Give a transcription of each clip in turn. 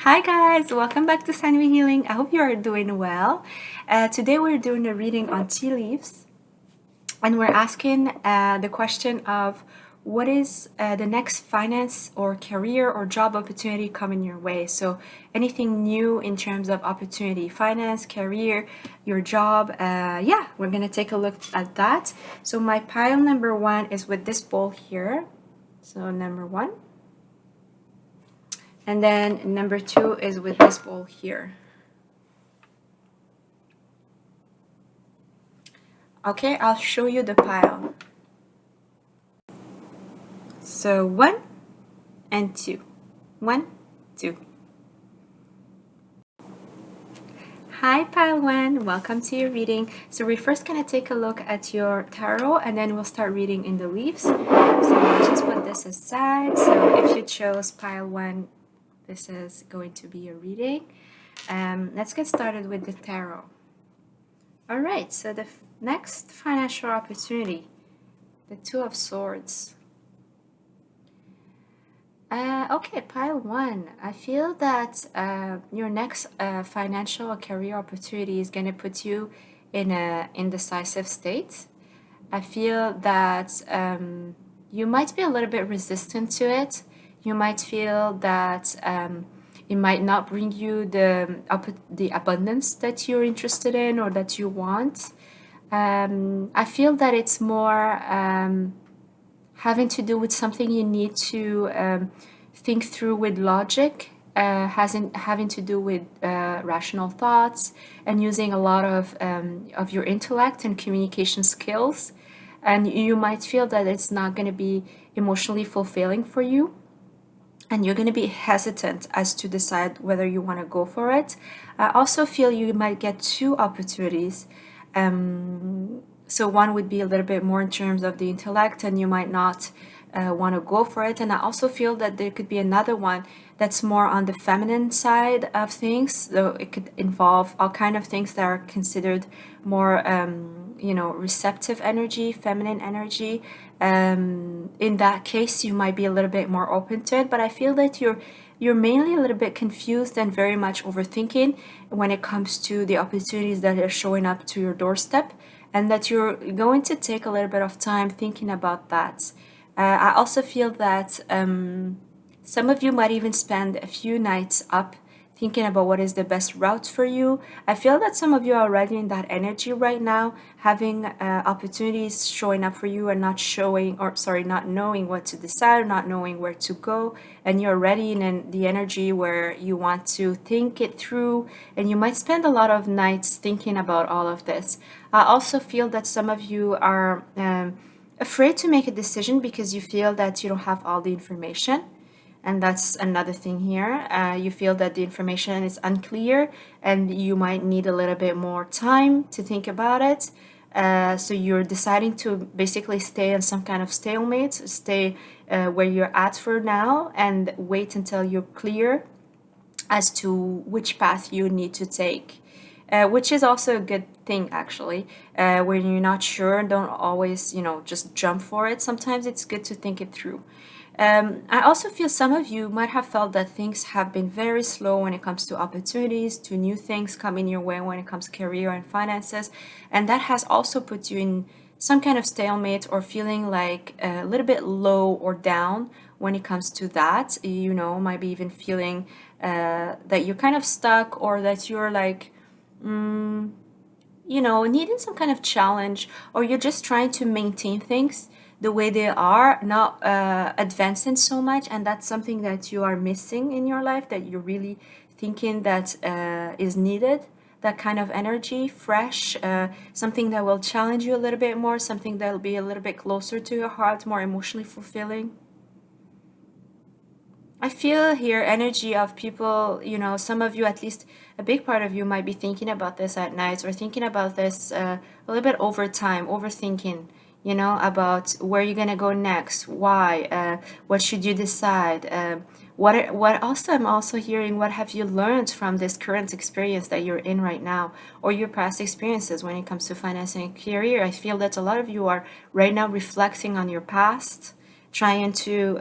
Hi guys, welcome back to Sanvi Healing. I hope you are doing well. Today we're doing a reading on tea leaves, and we're asking the question of what is the next finance or career or job opportunity coming your way. So anything new in terms of opportunity, finance, career, your job. Yeah, we're gonna take a look at that. So my pile number one is with this bowl here. So number one. And then number two is with this bowl here. Okay, I'll show you the pile. So 1 and 2. 1, 2. Hi pile 1, welcome to your reading. So we're first going to take a look at your tarot and then we'll start reading in the leaves. So I'll just put this aside. So if you chose pile 1, this is going to be a reading. Let's get started with the tarot. Alright, so the next financial opportunity, the Two of Swords. Okay, pile 1. I feel that your next financial or career opportunity is going to put you in a indecisive state. I feel that you might be a little bit resistant to it. You might feel that it might not bring you the abundance that you're interested in or that you want. I feel that it's more having to do with something you need to think through with logic, having to do with rational thoughts and using a lot of your intellect and communication skills. And you might feel that it's not going to be emotionally fulfilling for you. And you're going to be hesitant as to decide whether you want to go for it. I also feel you might get two opportunities. So one would be a little bit more in terms of the intellect, and you might not want to go for it. And I also feel that there could be another one that's more on the feminine side of things. So it could involve all kind of things that are considered more, receptive energy, feminine energy. In that case, you might be a little bit more open to it. But I feel that you're mainly a little bit confused and very much overthinking when it comes to the opportunities that are showing up to your doorstep, and that you're going to take a little bit of time thinking about that. I also feel that some of you might even spend a few nights up thinking about what is the best route for you. I feel that some of you are already in that energy right now, having opportunities showing up for you and not knowing what to decide, not knowing where to go, and you're already in the energy where you want to think it through, and you might spend a lot of nights thinking about all of this. I also feel that some of you are afraid to make a decision because you feel that you don't have all the information. And that's another thing here. You feel that the information is unclear and you might need a little bit more time to think about it. So you're deciding to basically stay in some kind of stalemate, stay where you're at for now, and wait until you're clear as to which path you need to take. Which is also a good thing, actually. When you're not sure, don't always, just jump for it. Sometimes it's good to think it through. I also feel some of you might have felt that things have been very slow when it comes to opportunities, to new things coming your way when it comes to career and finances. And that has also put you in some kind of stalemate or feeling like a little bit low or down when it comes to that. Might be even feeling that you're kind of stuck, or that you're like, needing some kind of challenge, or you're just trying to maintain things the way they are, not advancing so much. And that's something that you are missing in your life, that you're really thinking that is needed, that kind of energy, fresh, something that will challenge you a little bit more, something that will be a little bit closer to your heart, more emotionally fulfilling. I feel here energy of people, some of you, at least a big part of you, might be thinking about this at night, or thinking about this a little bit over time, overthinking, about where you're going to go next, why, what should you decide, what also I'm also hearing, what have you learned from this current experience that you're in right now, or your past experiences when it comes to financing and career. I feel that a lot of you are right now reflecting on your past, trying to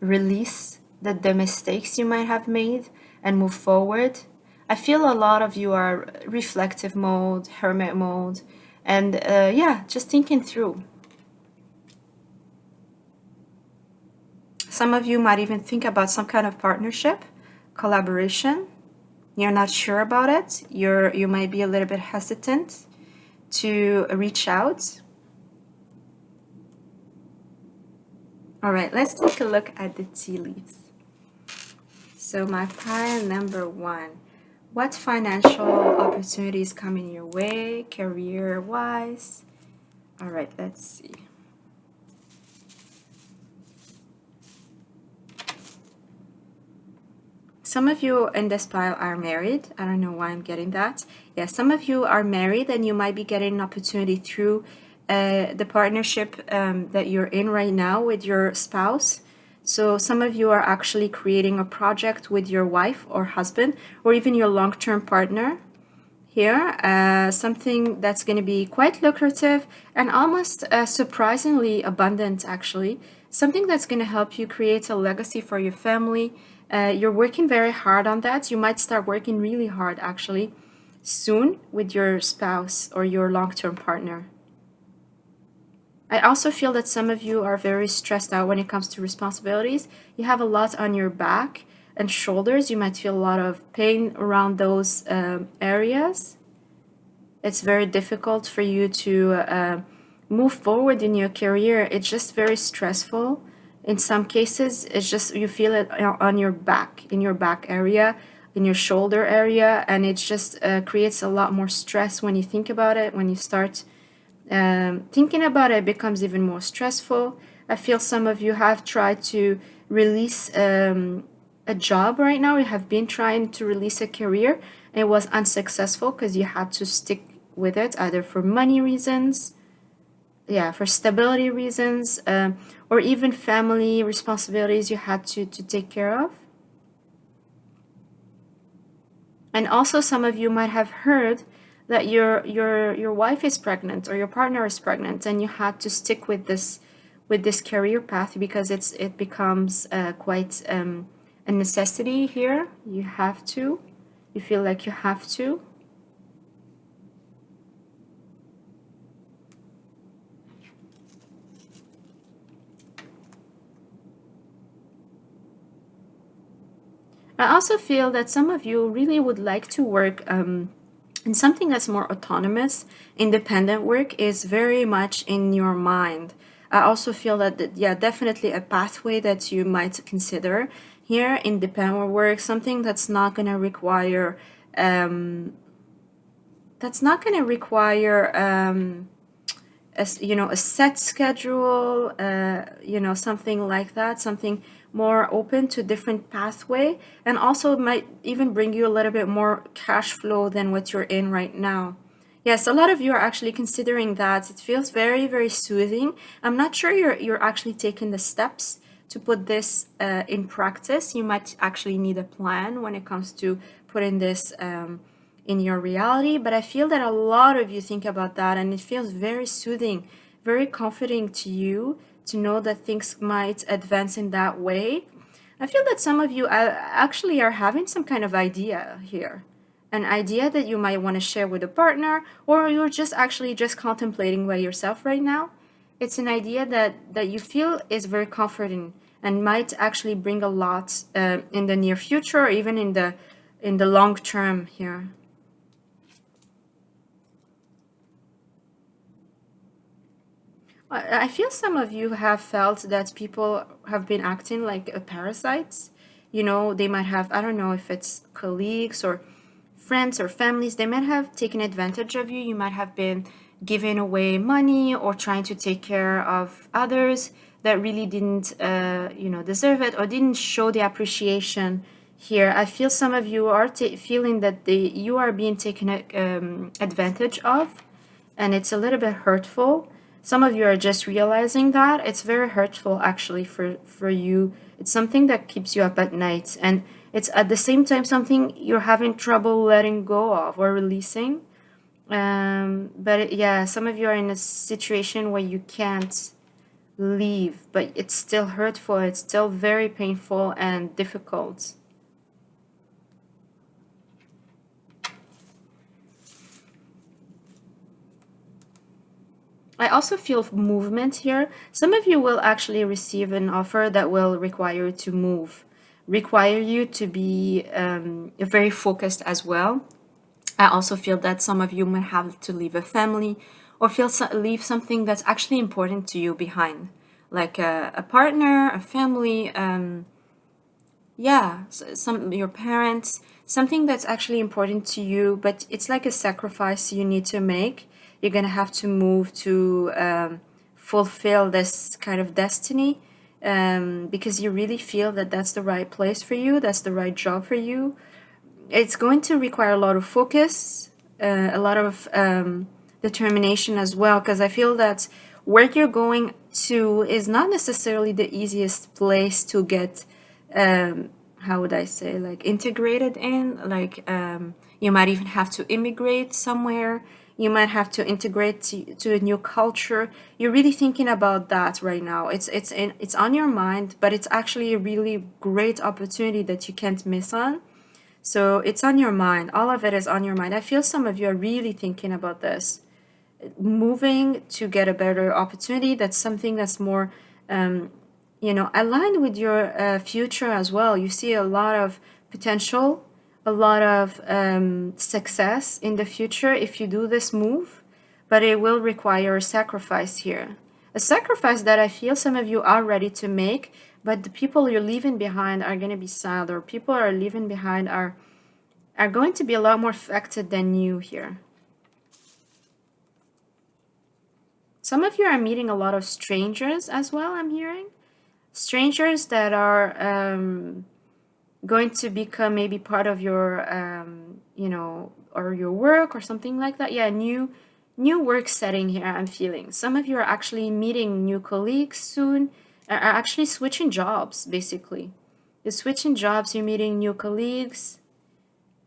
release the mistakes you might have made and move forward. I feel a lot of you are reflective mode, hermit mode, and yeah, just thinking through. Some of you might even think about some kind of partnership, collaboration. You're not sure about it. You might be a little bit hesitant to reach out. All right, let's take a look at the tea leaves. So my pile number one. What financial opportunities coming your way, career-wise? All right, let's see. Some of you in this pile are married. I don't know why I'm getting that. Yeah, some of you are married and you might be getting an opportunity through the partnership that you're in right now with your spouse. So some of you are actually creating a project with your wife or husband or even your long-term partner here, something that's going to be quite lucrative and almost surprisingly abundant, actually. Something that's going to help you create a legacy for your family. You're working very hard on that. You might start working really hard, actually, soon with your spouse or your long term partner. I also feel that some of you are very stressed out when it comes to responsibilities. You have a lot on your back and shoulders. You might feel a lot of pain around those areas. It's very difficult for you to move forward in your career. It's just very stressful. In some cases, it's just you feel it on your back, in your back area, in your shoulder area, and it just creates a lot more stress when you think about it. When you start thinking about it, it becomes even more stressful. I feel some of you have tried to release a job right now. You have been trying to release a career, and it was unsuccessful because you had to stick with it either for money reasons, yeah, for stability reasons, or even family responsibilities you had to take care of. And also, some of you might have heard that your wife is pregnant or your partner is pregnant, and you had to stick with this career path because it becomes quite a necessity here. You have to. You feel like you have to. I also feel that some of you really would like to work in something that's more autonomous. Independent work is very much in your mind. I also feel that, yeah, definitely a pathway that you might consider here, independent work, something that's not going to require a set schedule, something like that, something more open to different pathway, and also might even bring you a little bit more cash flow than what you're in right now. Yes, a lot of you are actually considering that. It feels very, very soothing. I'm not sure you're actually taking the steps to put this in practice. You might actually need a plan when it comes to putting this in your reality, but I feel that a lot of you think about that, and it feels very soothing, very comforting to you to know that things might advance in that way. I feel that some of you actually are having some kind of idea here, an idea that you might want to share with a partner, or you're just actually just contemplating by yourself right now. It's an idea that you feel is very comforting and might actually bring a lot in the near future, or even in the long term here. I feel some of you have felt that people have been acting like parasites. They might have, I don't know if it's colleagues or friends or families, they might have taken advantage of you. You might have been giving away money or trying to take care of others that really didn't, deserve it or didn't show the appreciation here. I feel some of you are feeling that you are being taken advantage of, and it's a little bit hurtful. Some of you are just realizing that it's very hurtful actually for you. It's something that keeps you up at night, and it's at the same time something you're having trouble letting go of or releasing. But yeah, some of you are in a situation where you can't leave, but it's still hurtful, it's still very painful and difficult. I also feel movement here. Some of you will actually receive an offer that will require you to move, require you to be very focused as well. I also feel that some of you might have to leave a family or leave something that's actually important to you behind, like a partner, a family, yeah, some your parents, something that's actually important to you, but it's like a sacrifice you need to make. You're gonna have to move to fulfill this kind of destiny, because you really feel that that's the right place for you, that's the right job for you. It's going to require a lot of focus, a lot of determination as well, because I feel that where you're going to is not necessarily the easiest place to get, how would I say, like integrated in. Like you might even have to immigrate somewhere. You might have to integrate to a new culture. You're really thinking about that right now. It's on your mind, but it's actually a really great opportunity that you can't miss on. So it's on your mind. All of it is on your mind. I feel some of you are really thinking about this. Moving to get a better opportunity, that's something that's more, aligned with your future as well. You see a lot of potential, a lot of success in the future if you do this move, but it will require a sacrifice here. A sacrifice that I feel some of you are ready to make, but the people you're leaving behind are going to be sad, or people are leaving behind are going to be a lot more affected than you here. Some of you are meeting a lot of strangers as well, I'm hearing. Strangers that are going to become maybe part of your, or your work or something like that. Yeah, new work setting here, I'm feeling. Some of you are actually meeting new colleagues soon, are actually switching jobs, basically. You're switching jobs, you're meeting new colleagues.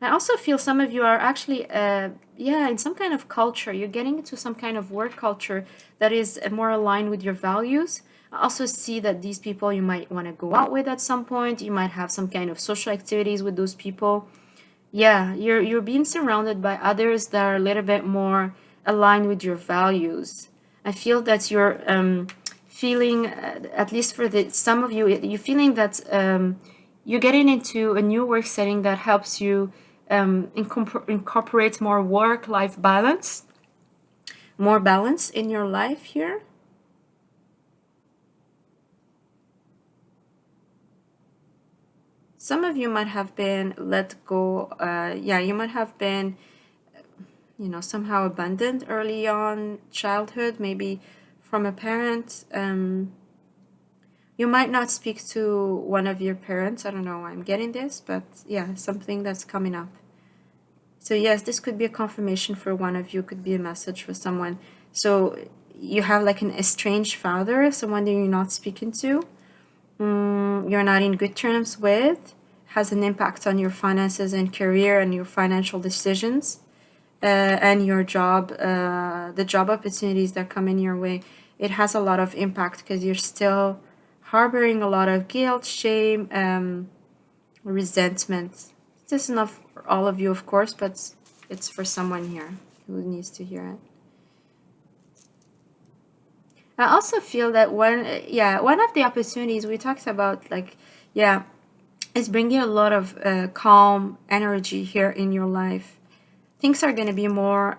I also feel some of you are actually, in some kind of culture. You're getting into some kind of work culture that is more aligned with your values. I also see that these people you might want to go out with at some point. You might have some kind of social activities with those people. Yeah, you're being surrounded by others that are a little bit more aligned with your values. I feel that you're feeling, at least for the some of you, you're feeling that you're getting into a new work setting that helps you incorporate more work-life balance, more balance in your life here. Some of you might have been let go. You might have been, somehow abandoned early on childhood, maybe from a parent. You might not speak to one of your parents. I don't know why I'm getting this, but yeah, something that's coming up. So yes, this could be a confirmation for one of you, could be a message for someone. So you have like an estranged father, someone that you're not speaking to, you're not in good terms with, has an impact on your finances and career and your financial decisions, and your job, the job opportunities that come in your way. It has a lot of impact because you're still harboring a lot of guilt, shame, resentment. This is not for all of you, of course, but it's for someone here who needs to hear it. I also feel that one of the opportunities we talked about, like, yeah, is bringing a lot of calm energy here in your life. Things are going to be more,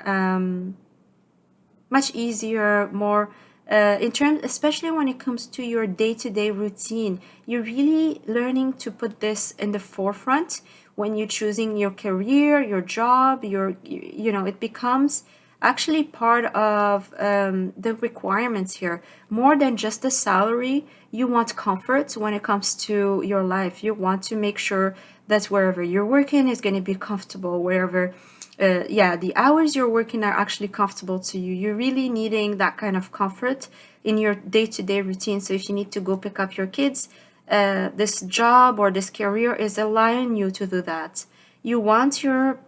much easier, more in terms, especially when it comes to your day-to-day routine. You're really learning to put this in the forefront when you're choosing your career, your job, it becomes actually part of the requirements here. More than just the salary, you want comfort when it comes to your life. You want to make sure that wherever you're working is going to be comfortable, wherever the hours you're working are actually comfortable to you. You're really needing that kind of comfort in your day-to-day routine. So if you need to go pick up your kids, this job or this career is allowing you to do that. You want your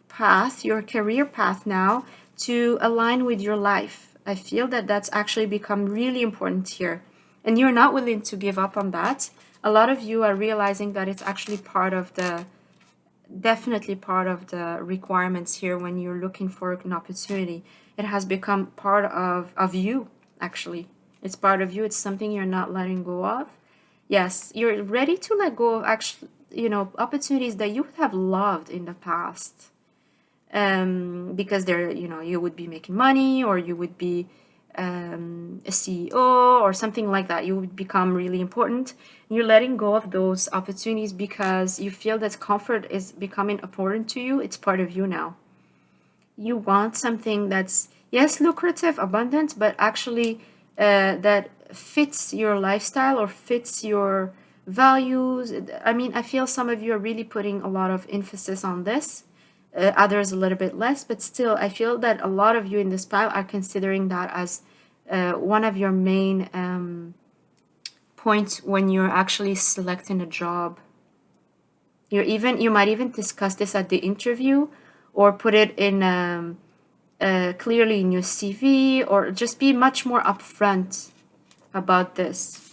path, your career path now, to align with your life. I feel that that's actually become really important here. and you're not willing to give up on that. A lot of you are realizing that it's actually part of the definitely part of the requirements here when you're looking for an opportunity. It has become part of you, actually. It's part of you. It's something you're not letting go of. Yes, you're ready to let go of actually, opportunities that you would have loved in the past. Because they're, you would be making money, or you would be a CEO or something like that. You would become really important. You're letting go of those opportunities because you feel that comfort is becoming important to you. It's part of you now. You want something that's, yes, lucrative, abundant, but actually that fits your lifestyle or fits your values. I mean, I feel some of you are really putting a lot of emphasis on this, others a little bit less, but still, I feel that a lot of you in this pile are considering that as one of your main points when you're actually selecting a job. You might even discuss this at the interview, or put it in clearly in your CV, or just be much more upfront about this.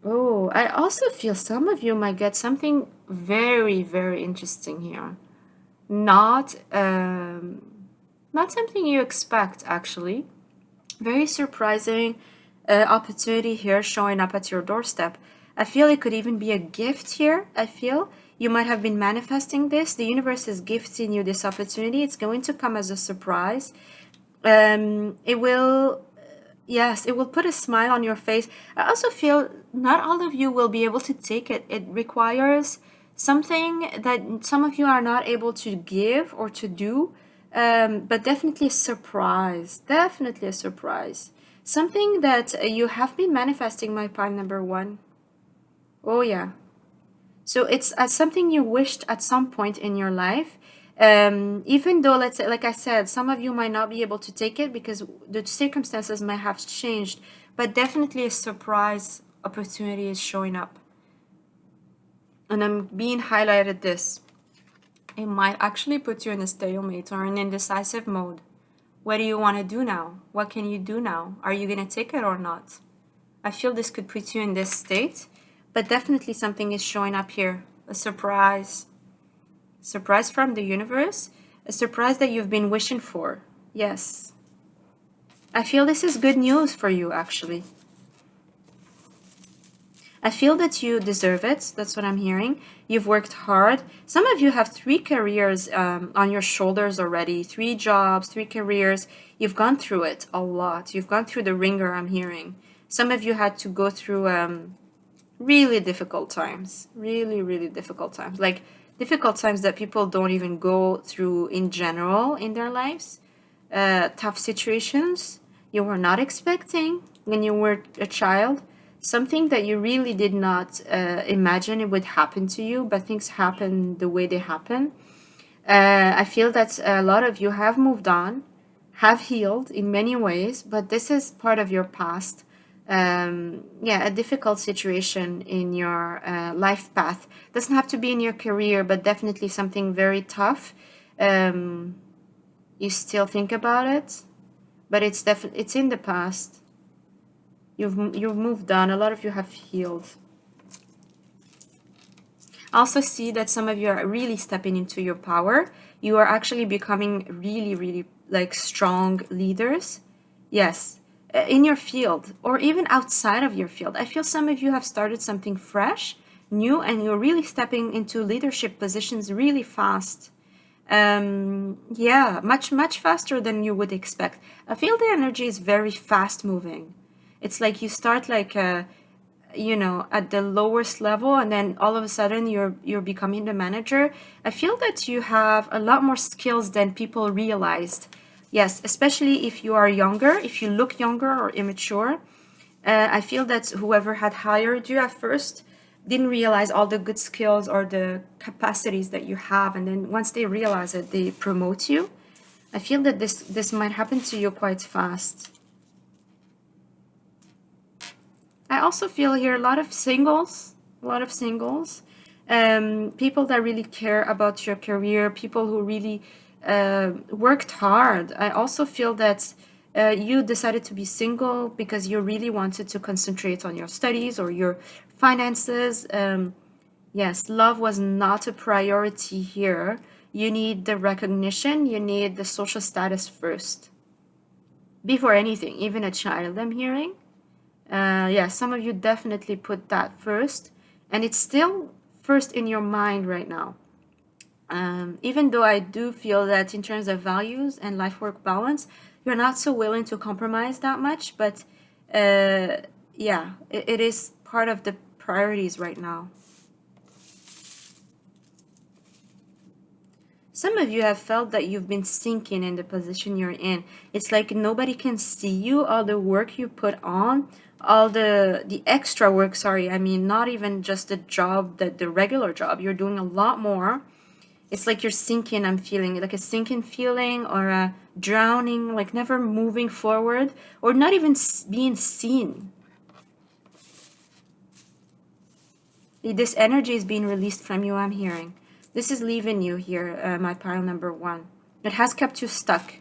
Oh, I also feel some of you might get something very, very interesting here. Not not something you expect, actually. Very surprising opportunity here showing up at your doorstep. I feel it could even be a gift here. I feel you might have been manifesting this. The universe is gifting you this opportunity. It's going to come as a surprise. It will, yes, it will put a smile on your face. I also feel not all of you will be able to take it. It requires something that some of you are not able to give or to do, but definitely a surprise. Definitely a surprise. Something that you have been manifesting, my prime number one. Oh, yeah. So it's something you wished at some point in your life. Even though, let's say, like I said, some of you might not be able to take it because the circumstances might have changed, but definitely a surprise opportunity is showing up. And I'm being highlighted this. It might actually put you in a stalemate or an indecisive mode. What do you want to do now? What can you do now? Are you going to take it or not? I feel this could put you in this state, but definitely something is showing up here. A surprise. Surprise from the universe. A surprise that you've been wishing for. Yes. I feel this is good news for you, actually. I feel that you deserve it. That's what I'm hearing. You've worked hard. Some of you have 3 careers on your shoulders already. 3 jobs, 3 careers. You've gone through it a lot. You've gone through the ringer, I'm hearing. Some of you had to go through really difficult times. Really, really difficult times. Like difficult times that people don't even go through in general in their lives. Tough situations you were not expecting when you were a child. Something that you really did not imagine it would happen to you, but things happen the way they happen. I feel that a lot of you have moved on, have healed in many ways, but this is part of your past. Yeah, a difficult situation in your life path. Doesn't have to be in your career, but definitely something very tough. You still think about it, but it's in the past. You've moved on. A lot of you have healed. I also see that some of you are really stepping into your power. You are actually becoming really, really like strong leaders. Yes, in your field or even outside of your field. I feel some of you have started something fresh, new, and you're really stepping into leadership positions really fast. Yeah, much faster than you would expect. I feel the energy is very fast moving. It's like you start like at the lowest level, and then all of a sudden you're becoming the manager. I feel that you have a lot more skills than people realized. Yes, especially if you are younger, if you look younger or immature. I feel that whoever had hired you at first didn't realize all the good skills or the capacities that you have, and then once they realize it, they promote you. I feel that this might happen to you quite fast. I also feel here a lot of singles, people that really care about your career, people who really worked hard. I also feel that You decided to be single because you really wanted to concentrate on your studies or your finances. Yes, love was not a priority here. You need the recognition, you need the social status first before anything, even a child, I'm hearing. Yeah, some of you definitely put that first, and it's still first in your mind right now. Even though I do feel that in terms of values and life work balance, you're not so willing to compromise that much, but yeah, it is part of the priorities right now. Some of you have felt that you've been sinking in the position you're in. It's like nobody can see you, all the work you put on, all the extra work, sorry, I mean not even just the job, the regular job. You're doing a lot more. It's like you're sinking, I'm feeling like a sinking feeling or a drowning, like never moving forward or not even being seen. This energy is being released from you, I'm hearing. This is leaving you here, my pile number one. It has kept you stuck.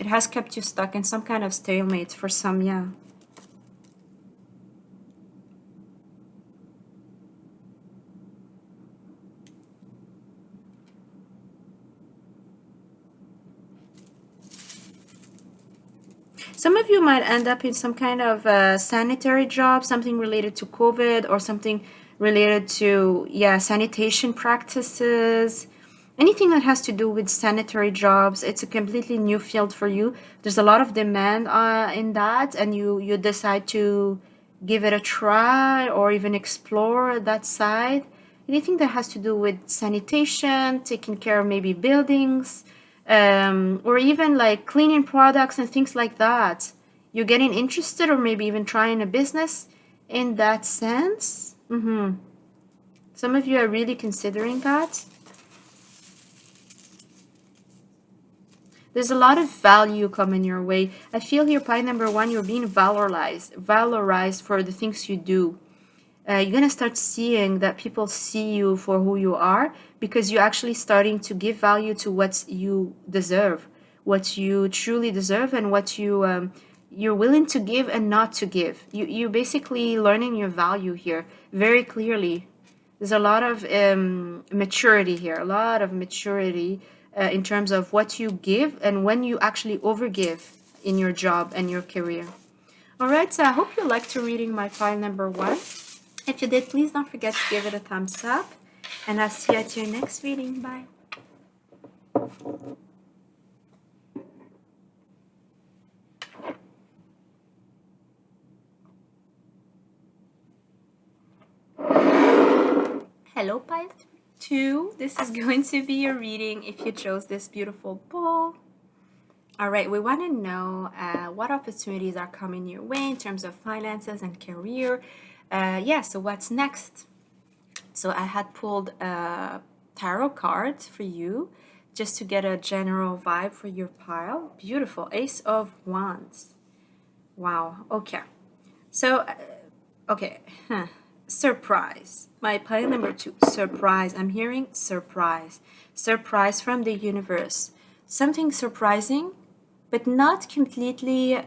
It has kept you stuck in some kind of stalemate for some, yeah. Some of you might end up in some kind of sanitary job, something related to COVID or something related to, yeah, sanitation practices. Anything that has to do with sanitary jobs, it's a completely new field for you. There's a lot of demand in that, and you decide to give it a try or even explore that side. Anything that has to do with sanitation, taking care of maybe buildings, or even like cleaning products and things like that. You're getting interested, or maybe even trying a business in that sense. Some of you are really considering that. There's a lot of value coming your way. I feel here, pie number one, you're being valorized for the things you do. You're gonna start seeing that people see you for who you are because you're actually starting to give value to what you deserve, what you truly deserve, and what you're willing to give and not to give. You're basically learning your value here very clearly. There's a lot of maturity here, a lot of maturity in terms of what you give and when you actually overgive in your job and your career. All right, so I hope you liked reading my file number one. If you did, please don't forget to give it a thumbs up. And I'll see you at your next reading. Bye. Hello, pile 2. This is going to be your reading if you chose this beautiful bowl. All right, we want to know what opportunities are coming your way in terms of finances and career. Yeah, so what's next? So I had pulled a tarot card for you just to get a general vibe for your pile. Beautiful. Ace of Wands. Wow. Okay. So, okay. Surprise. My pile number 2. Surprise. I'm hearing surprise. Surprise from the universe. Something surprising, but not completely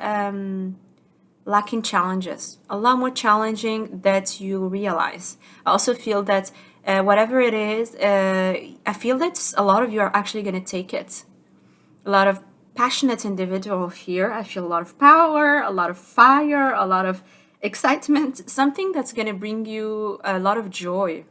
lacking challenges. A lot more challenging that you realize. I also feel that whatever it is, I feel that a lot of you are actually going to take it. A lot of passionate individual here. I feel a lot of power, a lot of fire, a lot of excitement, something that's going to bring you a lot of joy.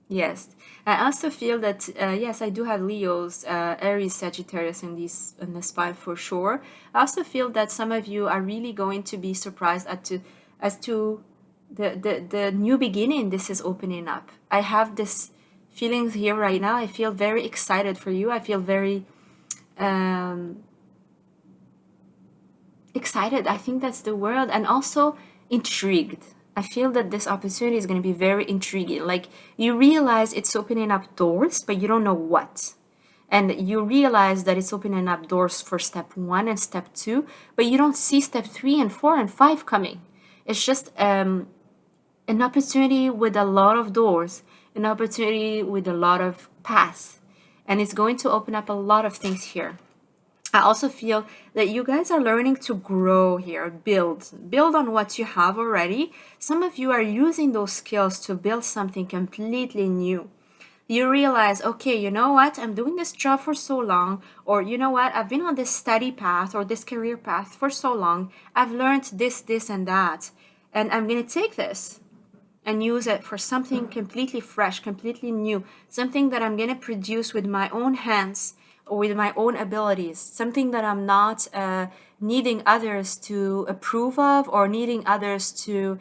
Yes, I also feel that yes, I do have Leos, Aries, Sagittarius in this file for sure. I also feel that some of you are really going to be surprised as to the new beginning this is opening up. I have this feelings here right now. I feel very excited for you. I feel very um, excited. I think that's the word, and also intrigued. I feel that this opportunity is going to be very intriguing. Like you realize it's opening up doors, but you don't know what. And you realize that it's opening up doors for step one and step two, but you don't see step three and four and five coming. It's just an opportunity with a lot of doors, an opportunity with a lot of paths. And it's going to open up a lot of things here. I also feel that you guys are learning to grow here, build on what you have already. Some of you are using those skills to build something completely new. You realize, okay, you know what? I'm doing this job for so long, or you know what? I've been on this study path or this career path for so long. I've learned this, and that, and I'm going to take this and use it for something completely fresh, completely new, something that I'm going to produce with my own hands or with my own abilities, something that I'm not needing others to approve of or needing others to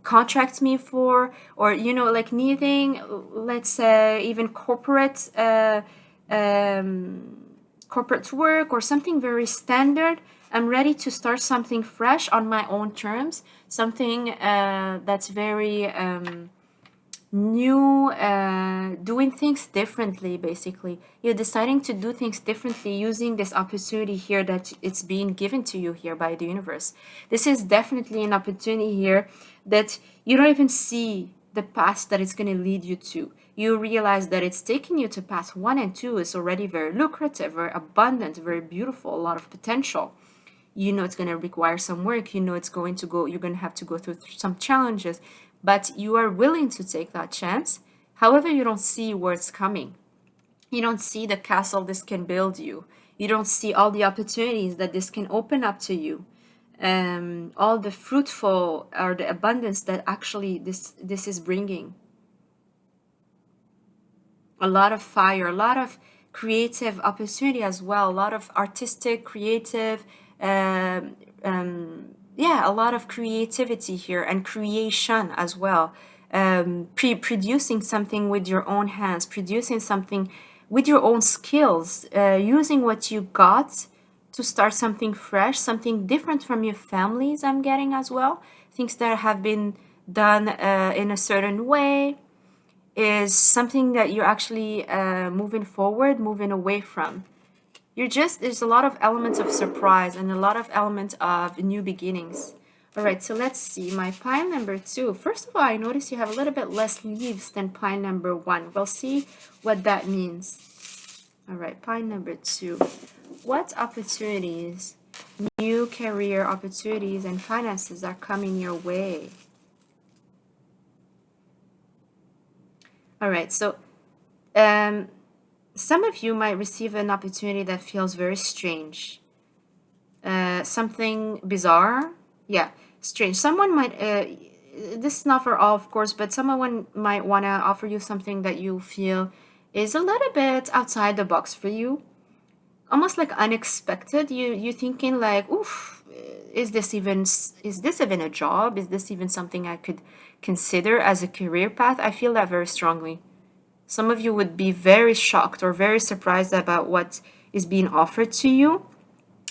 contract me for, or, like needing, let's say, even corporate work or something very standard. I'm ready to start something fresh on my own terms, something that's very new, doing things differently, basically. You're deciding to do things differently using this opportunity here that it's being given to you here by the universe. This is definitely an opportunity here that you don't even see the path that it's going to lead you to. You realize that it's taking you to path 1 and 2 is already very lucrative, very abundant, very beautiful, a lot of potential. You know it's going to require some work. You know you're going to have to go through some challenges, but you are willing to take that chance. However, you don't see where it's coming. You don't see the castle this can build you. You don't see all the opportunities that this can open up to you. All the fruitful or the abundance that actually this is bringing. A lot of fire, a lot of creative opportunity as well, a lot of artistic, creative, um, yeah, a lot of creativity here and creation as well. Producing something with your own hands, producing something with your own skills, using what you got to start something fresh, something different from your families, I'm getting as well. Things that have been done in a certain way is something that you're actually moving forward, moving away from. There's a lot of elements of surprise and a lot of elements of new beginnings. All right, so let's see. My pile number 2. First of all, I notice you have a little bit less leaves than pile number 1. We'll see what that means. All right, pile number 2. What opportunities, new career opportunities, and finances are coming your way? All right, so um, some of you might receive an opportunity that feels very strange, something bizarre. Yeah, strange. Someone might, this is not for all, of course, but someone might want to offer you something that you feel is a little bit outside the box for you, almost like unexpected. You thinking like, oof, is this even a job? Is this even something I could consider as a career path? I feel that very strongly. Some of you would be very shocked or very surprised about what is being offered to you.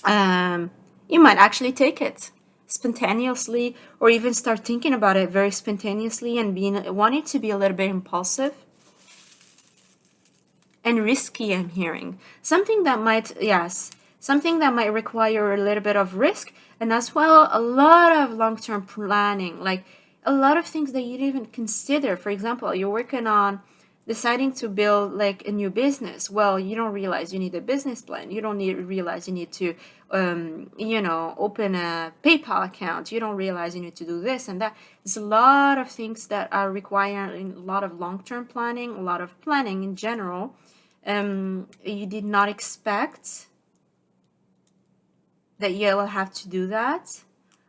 You might actually take it spontaneously or even start thinking about it very spontaneously and wanting to be a little bit impulsive and risky. I'm hearing something that might require a little bit of risk, and as well a lot of long-term planning, like a lot of things that you didn't even consider. For example, you're working on deciding to build like a new business. Well, you don't realize you need a business plan. You don't realize you need to open a PayPal account. You don't realize you need to do this and that. There's a lot of things that are requiring a lot of long-term planning, a lot of planning in general. You did not expect that you will have to do that,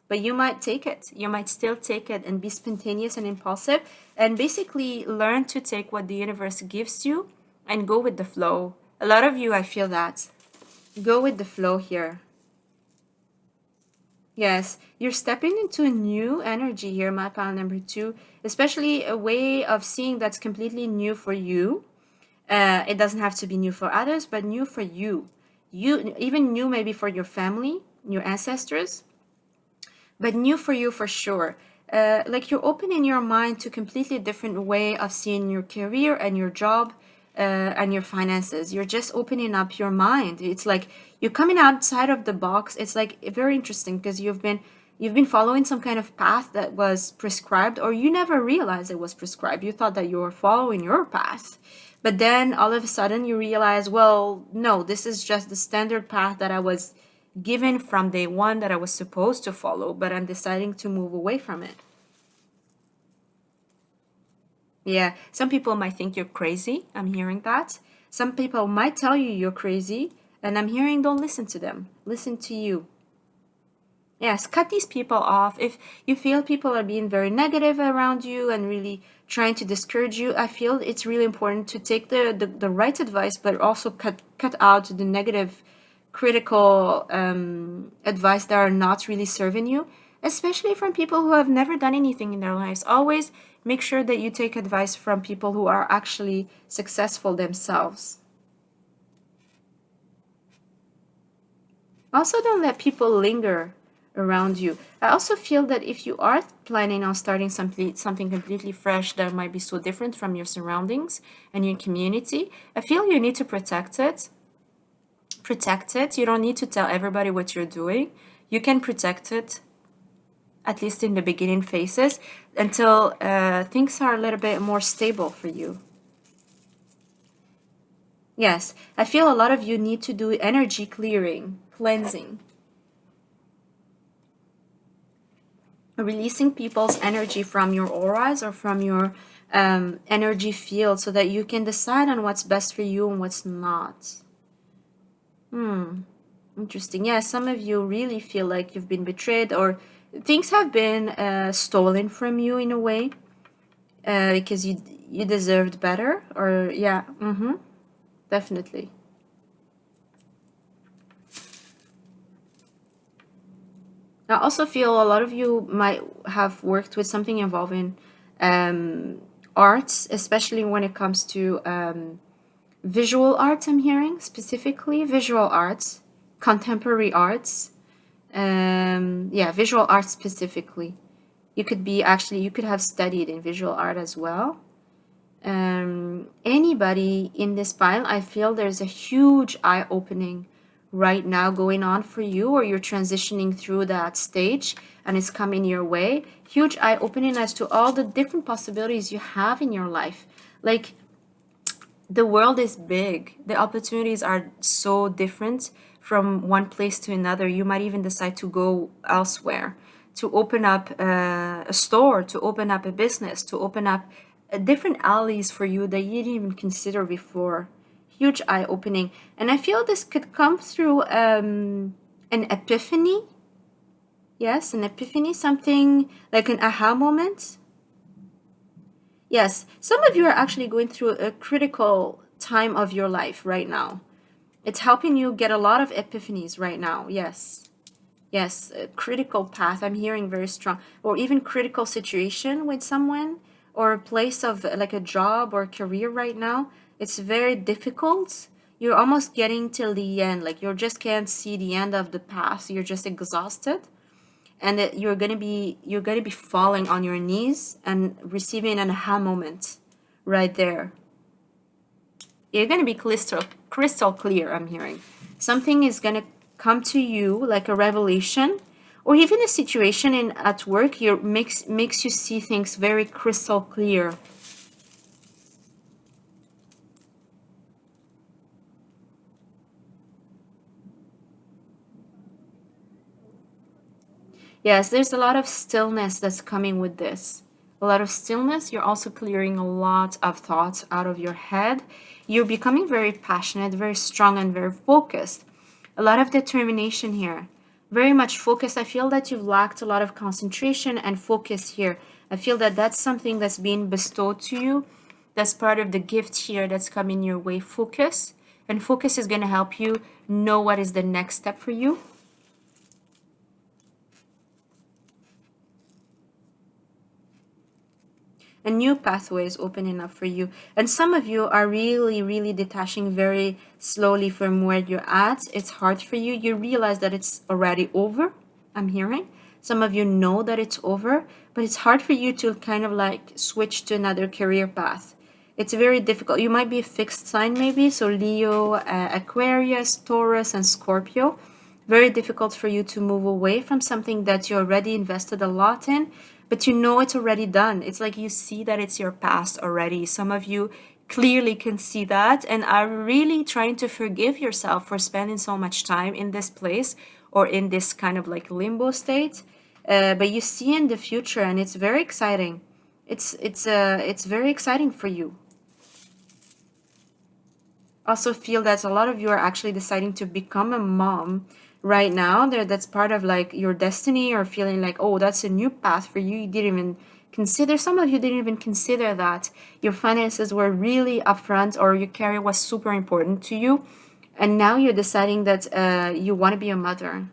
but you might take it. You might still take it and be spontaneous and impulsive and basically learn to take what the universe gives you and go with the flow. A lot of you, I feel that. Go with the flow here. Yes, you're stepping into a new energy here, my pile number 2, especially a way of seeing that's completely new for you. It doesn't have to be new for others, but new for you. You even new maybe for your family, your ancestors, but new for you for sure. Like you're opening your mind to a completely different way of seeing your career and your job and your finances. You're just opening up your mind. It's like you're coming outside of the box. It's like very interesting because you've been following some kind of path that was prescribed, or you never realized it was prescribed. You thought that you were following your path, But then all of a sudden you realize, well, no, this is just the standard path that I was given from day one that I was supposed to follow, but I'm deciding to move away from it. Yeah, some people might think you're crazy. I'm hearing that. Some people might tell you you're crazy, and I'm hearing don't listen to them. Listen to you. Yes, cut these people off. If you feel people are being very negative around you and really trying to discourage you, I feel it's really important to take the right advice, but also cut out the negative, critical advice that are not really serving you, especially from people who have never done anything in their lives. Always make sure that you take advice from people who are actually successful themselves. Also, don't let people linger around you. I also feel that if you are planning on starting something completely fresh that might be so different from your surroundings and your community, I feel you need to protect it. Protect it. You don't need to tell everybody what you're doing. You can protect it, at least in the beginning phases, until things are a little bit more stable for you. Yes, I feel a lot of you need to do energy clearing, cleansing, releasing people's energy from your auras or from your energy field so that you can decide on what's best for you and what's not. Hmm, interesting. Yeah, some of you really feel like you've been betrayed or things have been stolen from you in a way because you deserved better or yeah, definitely. I also feel a lot of you might have worked with something involving arts, especially when it comes to visual arts. I'm hearing specifically visual arts, contemporary arts. Yeah, visual arts specifically. You could be actually, you could have studied in visual art as well. Anybody in this pile, I feel there's a huge eye opening right now going on for you, or you're transitioning through that stage and it's coming your way. Huge eye opening as to all the different possibilities you have in your life. Like, the world is big, the opportunities are so different from one place to another. You might even decide to go elsewhere, to open up a store, to open up a business, to open up different alleys for you that you didn't even consider before. Huge eye opening. And I feel this could come through an epiphany. Yes, an epiphany, something like an aha moment. Yes, some of you are actually going through a critical time of your life right now. It's helping you get a lot of epiphanies right now. Yes. Yes, a critical path. I'm hearing very strong. Or even critical situation with someone or a place of like a job or career right now. It's very difficult. You're almost getting till the end. Like you just can't see the end of the path. You're just exhausted and you're gonna be falling on your knees and receiving an aha moment right there. You're gonna be crystal clear. I'm hearing something is gonna come to you like a revelation, or even a situation in at work. You makes you see things very crystal clear. Yes, there's a lot of stillness that's coming with this. A lot of stillness. You're also clearing a lot of thoughts out of your head. You're becoming very passionate, very strong, and very focused. A lot of determination here. Very much focused. I feel that you've lacked a lot of concentration and focus here. I feel that that's something that's being bestowed to you. That's part of the gift here that's coming your way. Focus. And focus is going to help you know what is the next step for you. A new pathway is opening up for you. And some of you are really, really detaching very slowly from where you're at. It's hard for you. You realize that it's already over, I'm hearing. Some of you know that it's over, but it's hard for you to kind of like switch to another career path. It's very difficult. You might be a fixed sign, maybe. So, Leo, Aquarius, Taurus, and Scorpio. Very difficult for you to move away from something that you already invested a lot in, but you know it's already done. It's like you see that it's your past already. Some of you clearly can see that and are really trying to forgive yourself for spending so much time in this place or in this kind of like limbo state. But you see in the future, and it's very exciting. It's very exciting for you. Also feel that a lot of you are actually deciding to become a mom right now. There, that's part of like your destiny, or feeling like, oh, that's a new path for you. You didn't even consider, some of you didn't even consider that your finances were really upfront, or your career was super important to you, and now you're deciding that you want to be a mother.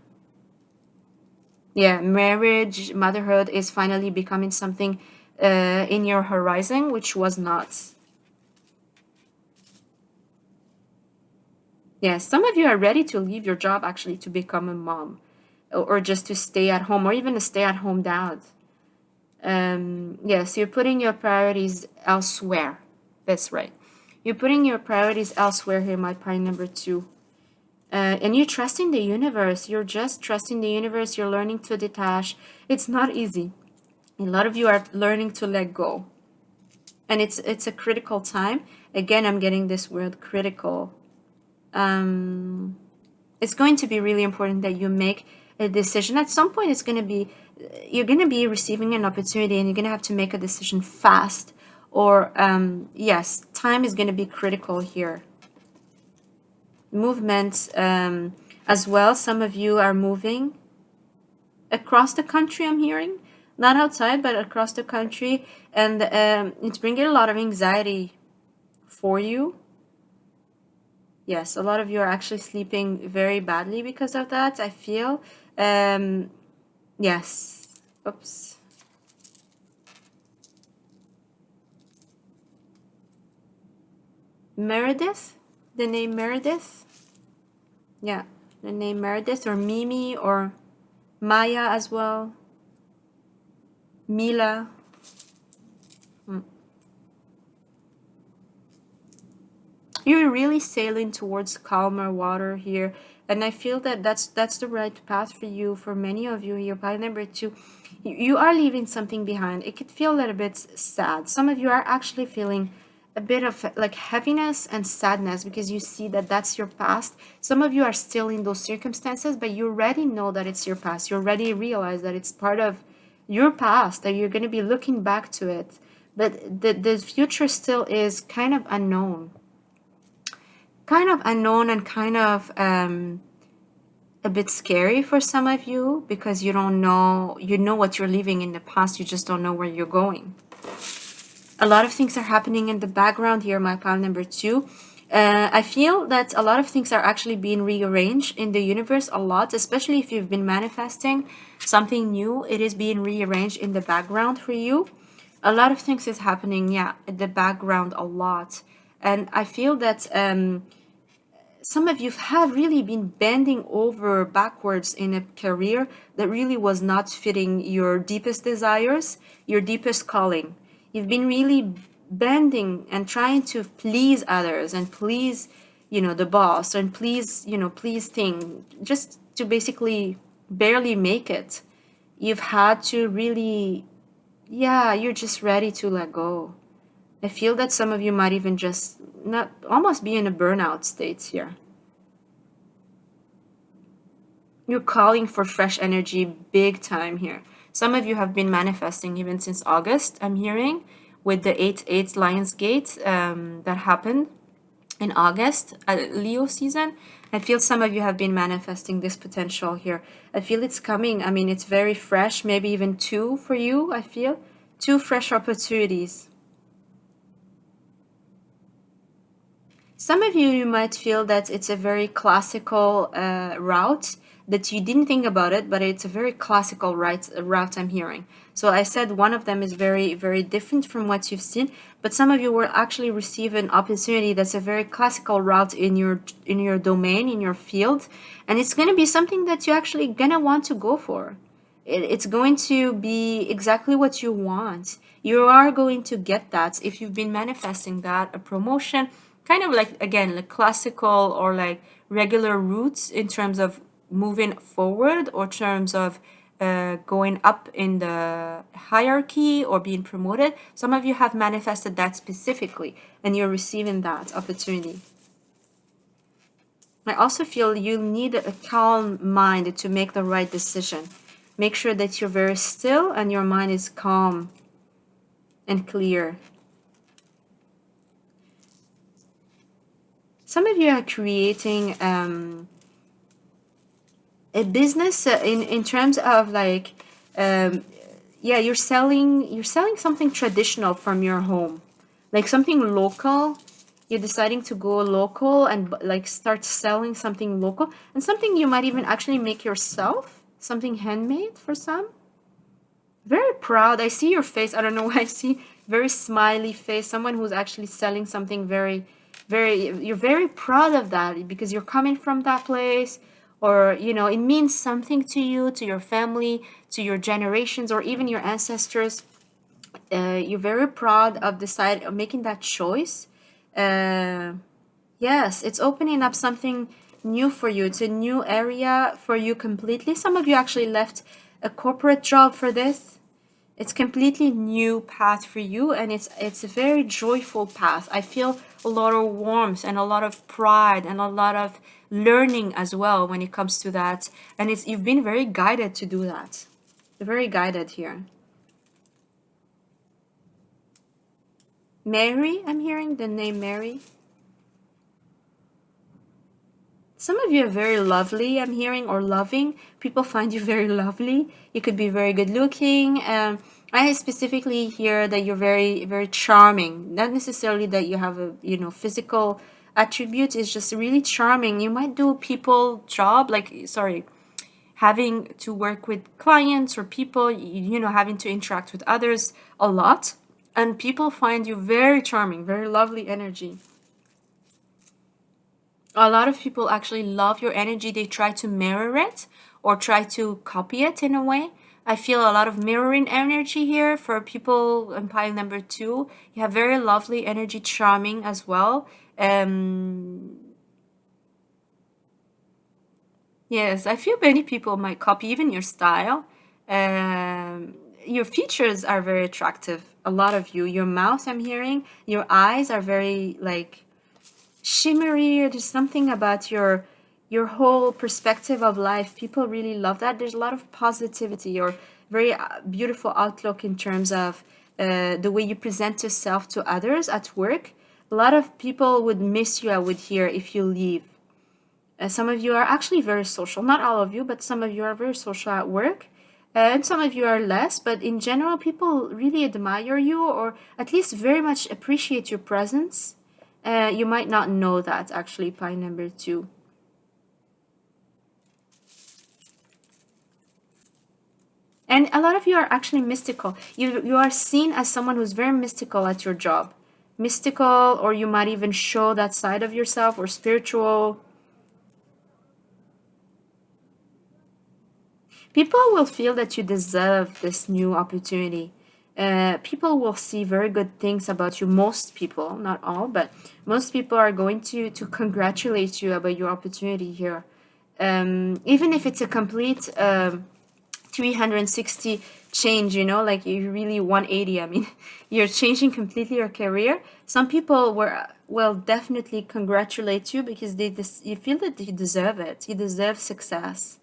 Yeah, marriage, motherhood is finally becoming something in your horizon, which was not. Yeah, some of you are ready to leave your job actually to become a mom, or just to stay at home, or even a stay at home dad. Yes, you're putting your priorities elsewhere. That's right. You're putting your priorities elsewhere here, my point number two. And you're trusting the universe. You're just trusting the universe. You're learning to detach. It's not easy. A lot of you are learning to let go. And it's a critical time. Again, I'm getting this word critical. It's going to be really important that you make a decision. At some point, it's going to be, you're going to be receiving an opportunity, and you're going to have to make a decision fast. Or, yes, time is going to be critical here. Movement as well. Some of you are moving across the country, I'm hearing. Not outside, but across the country. And it's bringing a lot of anxiety for you. Yes, a lot of you are actually sleeping very badly because of that, I feel. Um, yes. Oops. Meredith? The name Meredith? Yeah, the name Meredith, or Mimi, or Maya as well. Mila. Hmm. You're really sailing towards calmer water here, and I feel that that's the right path for you. For many of you here, by number two, you are leaving something behind. It could feel a little bit sad. Some of you are actually feeling a bit of like heaviness and sadness because you see that that's your past. Some of you are still in those circumstances, but you already know that it's your past. You already realize that it's part of your past, that you're going to be looking back to it, but the future still is kind of unknown, and kind of a bit scary for some of you, because you don't know, you know what you're leaving in the past, you just don't know where you're going. A lot of things are happening in the background here, my pile number two. I feel that a lot of things are actually being rearranged in the universe a lot, especially if you've been manifesting something new. It is being rearranged in the background for you. A lot of things is happening, yeah, in the background a lot. And I feel that some of you have really been bending over backwards in a career that really was not fitting your deepest desires, your deepest calling. You've been really bending and trying to please others, and please, the boss, and please, please thing, just to basically barely make it. You've had to really, yeah, you're just ready to let go. I feel that some of you might even just not almost be in a burnout state here. You're calling for fresh energy big time here. Some of you have been manifesting even since August, I'm hearing, with the 8-8 Lionsgate that happened in August, Leo season. I feel some of you have been manifesting this potential here. I feel it's coming. I mean, it's very fresh, maybe even two for you, I feel. Two fresh opportunities. Some of you might feel that it's a very classical route, that you didn't think about it, but it's a very classical route I'm hearing. So I said one of them is very, very different from what you've seen, but some of you will actually receive an opportunity that's a very classical route in your domain, in your field, and it's going to be something that you're actually going to want to go for. It's going to be exactly what you want. You are going to get that if you've been manifesting that, a promotion, kind of like, again, like classical or like regular routes in terms of moving forward, or terms of going up in the hierarchy or being promoted. Some of you have manifested that specifically, and you're receiving that opportunity. I also feel you need a calm mind to make the right decision. Make sure that you're very still and your mind is calm and clear. Some of you are creating a business in terms of like yeah, you're selling something traditional from your home, like something local. You're deciding to go local and like start selling something local and something you might even actually make yourself, something handmade for some. Very proud. I see your face. I don't know why I see very smiley face. Someone who's actually selling something you're very proud of that because you're coming from that place, or it means something to you, to your family, to your generations, or even your ancestors. You're very proud of of making that choice. Uh, yes, it's opening up something new for you. It's a new area for you completely. Some of you actually left a corporate job for this. It's completely new path for you, and it's a very joyful path. I feel a lot of warmth and a lot of pride and a lot of learning as well when it comes to that. And you've been very guided to do that. Very guided here. Mary, I'm hearing the name Mary. Some of you are very lovely, I'm hearing, or loving. People find you very lovely. You could be very good looking. I specifically hear that you're very, very charming. Not necessarily that you have a, physical attribute. It's just really charming. You might do people job, like, sorry, having to work with clients or people, having to interact with others a lot. And people find you very charming, very lovely energy. A lot of people actually love your energy. They try to mirror it or try to copy it in a way. I feel a lot of mirroring energy here for people in pile number 2. You have very lovely energy, charming as well. Yes, I feel many people might copy even your style. Your features are very attractive. A lot of you. Your mouth, I'm hearing. Your eyes are very like shimmery, or there's something about your whole perspective of life. People really love that. There's a lot of positivity or very beautiful outlook in terms of the way you present yourself to others at work. A lot of people would miss you, I would hear, if you leave. Some of you are actually very social. Not all of you, but some of you are very social at work. And some of you are less, but in general, people really admire you or at least very much appreciate your presence. You might not know that actually, pie number 2. And a lot of you are actually mystical. You are seen as someone who's very mystical at your job. Mystical, or you might even show that side of yourself, or spiritual. People will feel that you deserve this new opportunity. People will see very good things about you. Most people, not all, but most people are going to congratulate you about your opportunity here. Even if it's a complete 360 change, like you really 180. I mean, you're changing completely your career. Some people will definitely congratulate you because you feel that you deserve it. You deserve success.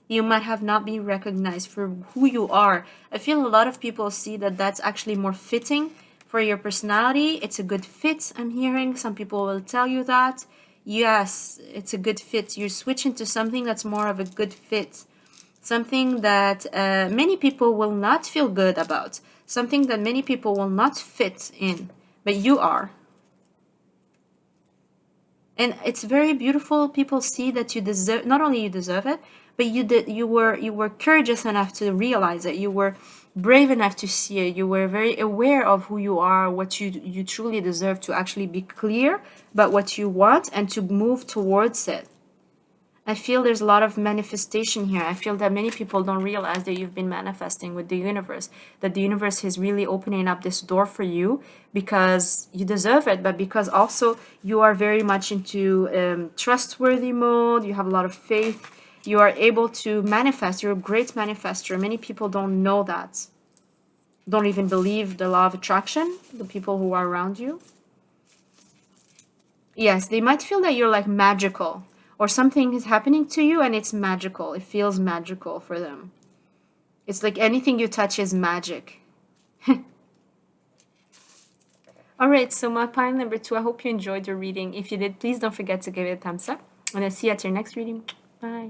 You might have not been recognized for who you are. I feel a lot of people see that that's actually more fitting for your personality. It's a good fit, I'm hearing. Some people will tell you that. Yes, it's a good fit. You switch into something that's more of a good fit. Something that many people will not feel good about. Something that many people will not fit in. But you are. And it's very beautiful. People see that you deserve, not only you deserve it, but you were courageous enough to realize it. You were brave enough to see it. You were very aware of who you are, what you truly deserve, to actually be clear about what you want and to move towards it. I feel there's a lot of manifestation here. I feel that many people don't realize that you've been manifesting with the universe, that the universe is really opening up this door for you because you deserve it, but because also you are very much into trustworthy mode. You have a lot of faith. You are able to manifest. You're a great manifester. Many people don't know that. Don't even believe the law of attraction, the people who are around you. Yes, they might feel that you're like magical, or something is happening to you and it's magical. It feels magical for them. It's like anything you touch is magic. All right, so my pile number 2, I hope you enjoyed your reading. If you did, please don't forget to give it a thumbs up. And I'll see you at your next reading. Bye.